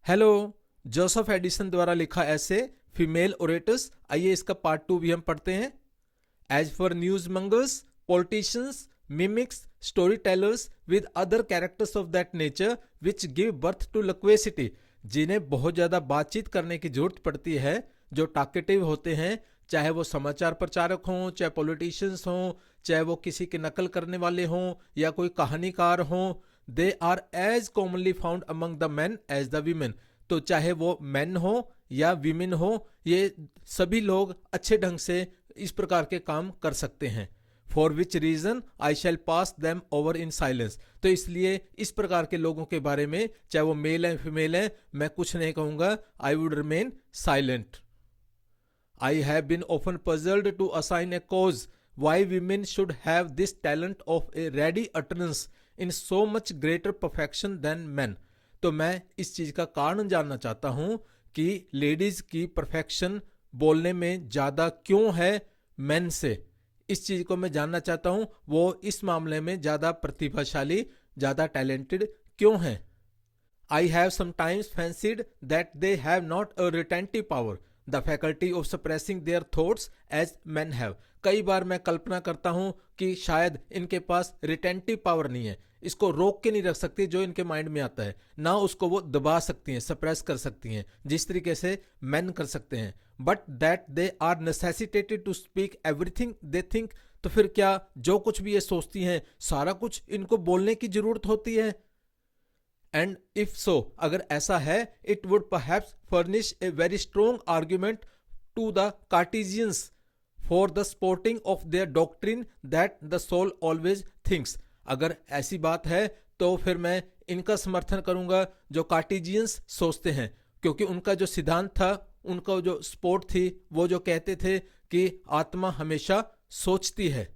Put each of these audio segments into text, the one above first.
Hello. Joseph Addison द्वारा लिखा ऐसे फीमेल ओरेटर्स, आइए इसका पार्ट 2 भी हम पढ़ते हैं। As for news mongers, politicians, mimics, story tellers with other characters of that nature which give birth to loquacity, जिन्हें बहुत ज्यादा बातचीत करने की जरूरत पड़ती है, जो टॉकेटिव होते हैं, चाहे वो समाचार प्रचारक हों, चाहे पॉलिटिशियंस हों, चाहे वो किसी की नकल करने वाले हों या कोई कहानीकार हों, they are as commonly found among the man as the women. तो चाहे वो मैन हो या वीमेन हो, ये सभी लोग अच्छे ढंग से इस प्रकार के काम कर सकते हैं। For which reason I shall pass them over in silence, तो इसलिए इस प्रकार के लोगों के बारे में, चाहे वो मेल है फीमेल है, मैं कुछ नहीं कहूंगा। I would remain silent. I have been often puzzled to assign a cause why women should have this talent of a ready utterance in so much greater perfection than man. तो मैं इस चीज का कारण जानना चाहता हूं कि लेडीज की परफेक्शन बोलने में ज्यादा क्यों है मेन से। इस चीज को मैं जानना चाहता हूं, वो इस मामले में ज्यादा प्रतिभाशाली, ज्यादा टैलेंटेड क्यों है। I have sometimes fancied that they have not a retentive power, the faculty of suppressing their thoughts as men have. कई बार मैं कल्पना करता हूं कि शायद इनके पास रिटेंटिव पावर नहीं है, इसको रोक के नहीं रख सकती जो इनके माइंड में आता है, ना उसको वो दबा सकती हैं, सप्रेस कर सकती हैं जिस तरीके से मैन कर सकते हैं। But that they are necessitated to speak everything they think, तो फिर क्या जो कुछ भी ये सोचती हैं सारा कुछ इनको बोलने की जरूरत होती है। एंड इफ सो, अगर ऐसा है, it would perhaps furnish a very strong argument to the Cartesians for the supporting of their doctrine that the soul always thinks. अगर ऐसी बात है तो फिर मैं इनका समर्थन करूंगा जो कार्टेजियंस सोचते हैं, क्योंकि उनका जो सिद्धांत था, उनका जो सपोर्ट थी, वो जो कहते थे कि आत्मा हमेशा सोचती है।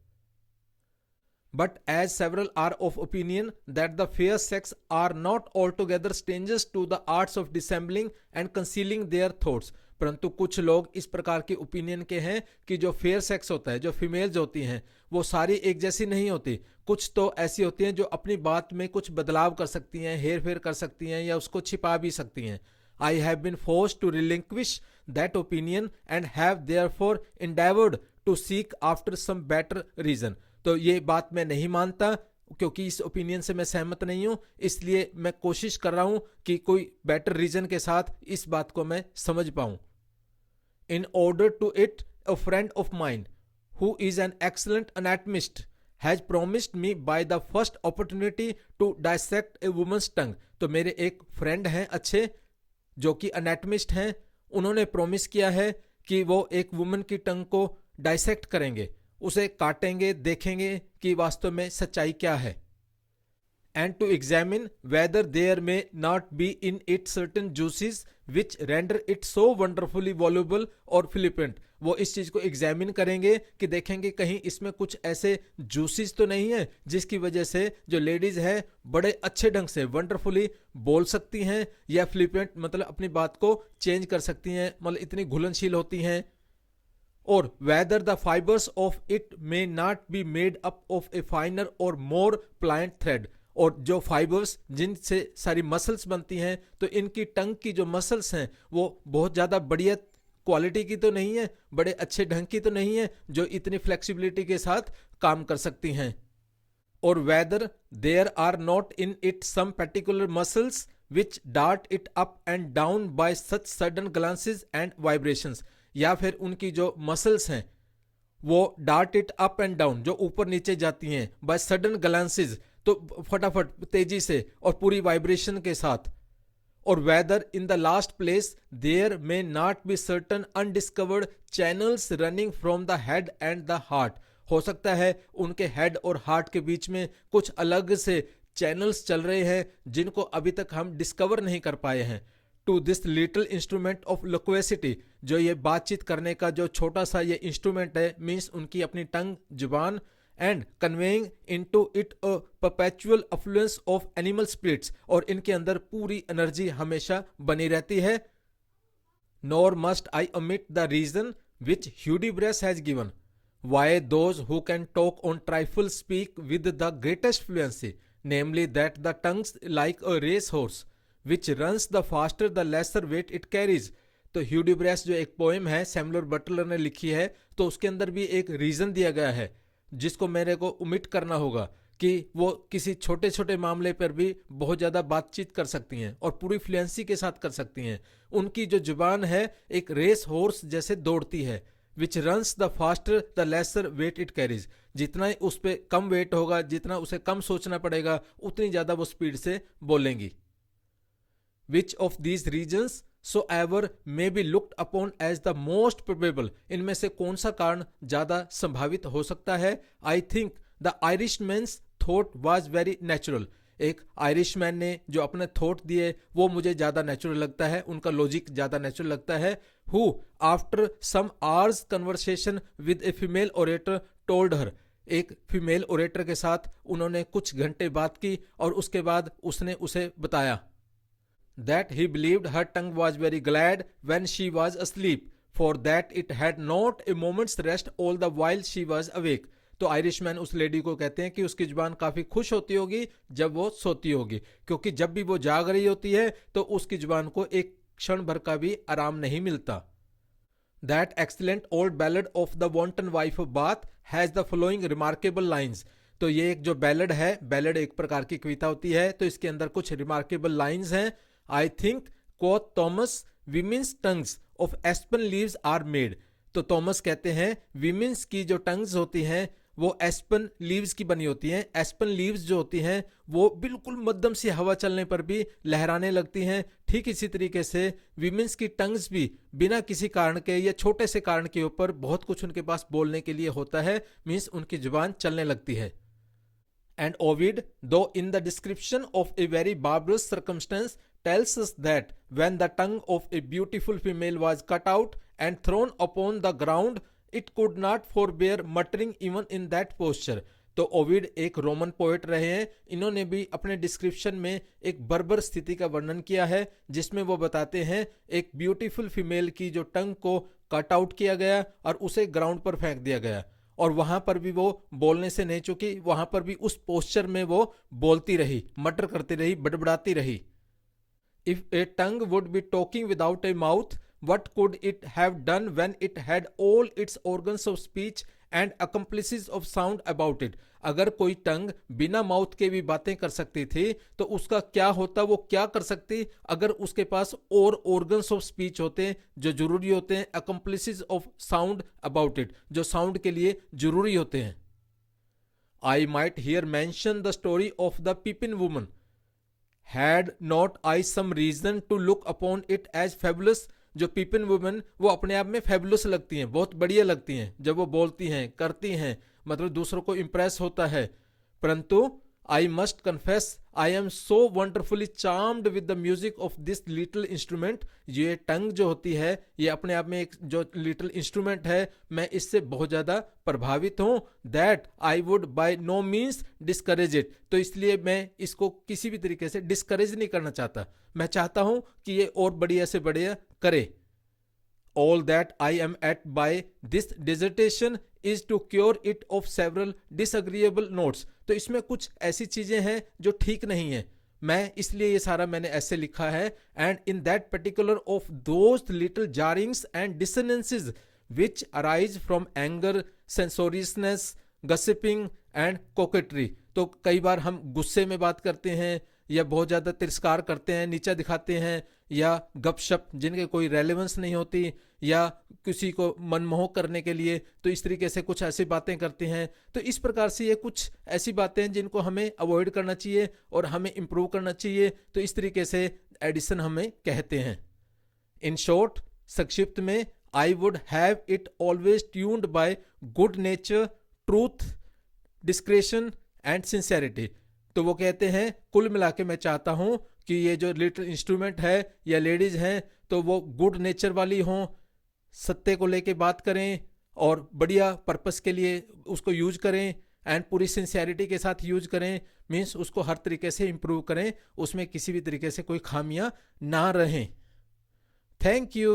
But as several are of opinion that the fair sex are not altogether strangers to the arts of dissembling and concealing their thoughts, परंतु कुछ लोग इस प्रकार के ओपिनियन के हैं कि जो फेयर सेक्स होता है, जो फीमेल्स होती हैं, वो सारी एक जैसी नहीं होती। कुछ तो ऐसी होती हैं जो अपनी बात में कुछ बदलाव कर सकती हैं, हेर फेर कर सकती हैं या उसको छिपा भी सकती हैं। I have been forced to relinquish that opinion and have therefore endeavored to seek after some better reason. तो ये बात मैं नहीं मानता, क्योंकि इस ओपिनियन से मैं सहमत नहीं हूं, इसलिए मैं कोशिश कर रहा हूं कि कोई बेटर रीजन के साथ इस बात को मैं समझ पाऊं। In order to it, a friend of mine who is an excellent anatomist has promised me by the first opportunity to dissect a woman's tongue. तो मेरे एक फ्रेंड हैं अच्छे जो कि एनाटमिस्ट हैं, उन्होंने प्रोमिस किया है कि वो एक वुमन की टंग को डायसेक्ट करेंगे, उसे काटेंगे, देखेंगे कि वास्तव में सच्चाई क्या है। And to examine whether there may not be in it certain juices which render it so wonderfully voluble और फिलिपेंट। वो इस चीज को एग्जामिन करेंगे कि देखेंगे कहीं इसमें कुछ ऐसे जूसेस तो नहीं है जिसकी वजह से जो लेडीज है बड़े अच्छे ढंग से वंडरफुली बोल सकती हैं, या फिलिपेंट मतलब अपनी बात को चेंज कर सकती हैं, मतलब इतनी घुलनशील होती हैं। और whether the fibers of it may not be made up of a finer or more pliant thread, और जो फाइबर्स जिनसे सारी मसल्स बनती हैं, तो इनकी टंग की जो मसल्स हैं वो बहुत ज़्यादा बढ़िया क्वालिटी की तो नहीं है, बड़े अच्छे ढंग की तो नहीं है जो इतनी फ्लेक्सिबिलिटी के साथ काम कर सकती हैं। और whether there are not in it some particular muscles which dart it up and down by such sudden glances and vibrations, या फिर उनकी जो मसल्स हैं वो dart it up and down, जो ऊपर नीचे जाती हैं, बाय सडन ग्लांसेस, तो फटाफट तेजी से और पूरी वाइब्रेशन के साथ। और whether in the last place there may not be certain undiscovered channels running from the head and the heart, हो सकता है उनके हेड और हार्ट के बीच में कुछ अलग से चैनल्स चल रहे हैं जिनको अभी तक हम डिस्कवर नहीं कर पाए हैं। To this little instrument of loquacity, जो ये बातचीत करने का जो छोटा सा ये इंस्ट्रूमेंट है, मीन्स उनकी अपनी टंग, जुबान, and conveying into it a perpetual affluence of animal spirits, और इनके अंदर पूरी एनर्जी हमेशा बनी रहती है। Nor must I omit the reason which Hudibras has given why those who can talk on trifle speak with the greatest fluency, namely that the tongues like a race horse which runs the faster the lesser weight it carries. तो Hudibras जो एक poem है Samuel Butler ने लिखी है, तो उसके अंदर भी एक रीजन दिया गया है जिसको मेरे को ओमिट करना होगा कि वो किसी छोटे छोटे मामले पर भी बहुत ज़्यादा बातचीत कर सकती हैं और पूरी फ्लुएंसी के साथ कर सकती हैं। उनकी जो जुबान है एक रेस हॉर्स जैसे दौड़ती है। Which runs the faster the lesser weight it carries. जितना ही उस पर कम वेट होगा, जितना उसे कम सोचना पड़ेगा, उतनी ज़्यादा वो स्पीड से बोलेंगी। Which of these reasons so ever may be looked upon as the most probable. इनमें से कौन सा कारण ज़्यादा संभावित हो सकता है? I think the Irishman's thought was very natural. एक आयरिशमैन ने जो अपने थॉट दिए वो मुझे ज़्यादा नेचुरल लगता है, उनका लॉजिक ज़्यादा नेचुरल लगता है। Who after some hours conversation with a female orator told her. एक फीमेल ओरेटर के साथ उन्होंने कुछ घंटे बात की और उसके बाद उसने उसे बताया that he believed her tongue was very glad when she was asleep, for that it had not a moment's rest all the while she was awake। तो आयरिशमैन उस लेडी को कहते हैं कि उसकी जुबान काफी खुश होती होगी जब वो सोती होगी, क्योंकि जब भी वो जाग रही होती है तो उसकी जुबान को एक क्षण भर का भी आराम नहीं मिलता। That excellent old ballad of the wanton wife of Bath has the following remarkable lines। तो ये एक जो बैलेड है, बैलेड एक प्रकार की कविता होती है, तो इसके अंदर कुछ रिमार्केबल लाइंस हैं। I think quoth Thomas women's tongues of aspen leaves are made। तो थॉमस कहते हैं विमेंस की जो टंग्स होती हैं वो एस्पन लीव्स की बनी होती हैं। एस्पन लीव्स जो होती हैं वो बिल्कुल मध्यम सी हवा चलने पर भी लहराने लगती हैं। ठीक इसी तरीके से विमेंस की टंग्स भी बिना किसी कारण के या छोटे से कारण के ऊपर बहुत कुछ उनके पास बोलने के लिए होता है, मीन्स उनकी जुबान चलने लगती है। And Ovid, though in the description of a very barbarous circumstance, tells us that when the tongue of a beautiful female was cut out and thrown upon the ground, it could not forbear muttering even in that posture। तो Ovid एक Roman poet रहे हैं, इन्होंने भी अपने description में एक बर्बर स्थिति का वर्णन किया है जिसमें वो बताते हैं एक ब्यूटीफुल फीमेल की जो टंग को कट आउट किया गया और उसे ग्राउंड पर फेंक दिया गया और वहां पर भी वो बोलने से नहीं चुकी, वहां पर भी उस पोस्चर में वो बोलती रही, मटर करती रही, बड़बड़ाती रही। If A tongue would be talking without A mouth, what could it have done when it had all its organs of speech and accomplices of sound about it। अगर कोई टंग बिना माउथ के भी बातें कर सकती थी तो उसका क्या होता, वो क्या कर सकती अगर उसके पास और ऑर्गन्स ऑफ स्पीच होते जो जरूरी होते हैं, accomplices of sound about it जो साउंड के लिए जरूरी होते हैं। I might here mention the story of the Pippin woman। Had not I some reason to look upon it as fabulous। जो पिपिन वुमेन वो अपने आप में फेबुलस लगती हैं, बहुत बढ़िया लगती हैं जब वो बोलती हैं, करती हैं, मतलब दूसरों को इम्प्रेस होता है। परंतु I must confess I am so wonderfully charmed with the music of this little instrument. ये टंग जो होती है ये अपने आप में एक जो लिटिल इंस्ट्रूमेंट है, मैं इससे बहुत ज़्यादा प्रभावित हूँ। That I would by no means discourage it. तो इसलिए मैं इसको किसी भी तरीके से डिस्करेज नहीं करना चाहता, मैं चाहता हूँ कि ये और बढ़िया से बढ़िया करे। All that I am at by this dissertation is to cure it of several disagreeable notes। तो इसमें कुछ ऐसी चीजें हैं जो ठीक नहीं है, मैं इसलिए ये सारा मैंने ऐसे लिखा है। and in that particular of those little jarrings and dissonances which arise from anger, censoriousness, gossiping and coquetry। तो कई बार हम गुस्से में बात करते हैं या बहुत ज़्यादा तिरस्कार करते हैं, नीचा दिखाते हैं, या गपशप जिनके कोई रेलेवेंस नहीं होती, या किसी को मनमोहक करने के लिए तो इस तरीके से कुछ ऐसी बातें करते हैं। तो इस प्रकार से ये कुछ ऐसी बातें हैं जिनको हमें अवॉइड करना चाहिए और हमें इम्प्रूव करना चाहिए। तो इस तरीके से एडिशन हमें कहते हैं। इन शॉर्ट, संक्षिप्त में, I would have it always tuned by good nature, truth, discretion and sincerity. तो वो कहते हैं कुल मिला के मैं चाहता हूं कि ये जो लिटिल इंस्ट्रूमेंट है या लेडीज हैं तो वो गुड नेचर वाली हों, सत्य को लेके बात करें और बढ़िया पर्पस के लिए उसको यूज करें, एंड पूरी सिंसियरिटी के साथ यूज करें, मीन्स उसको हर तरीके से इम्प्रूव करें, उसमें किसी भी तरीके से कोई खामियां ना रहें। Thank you.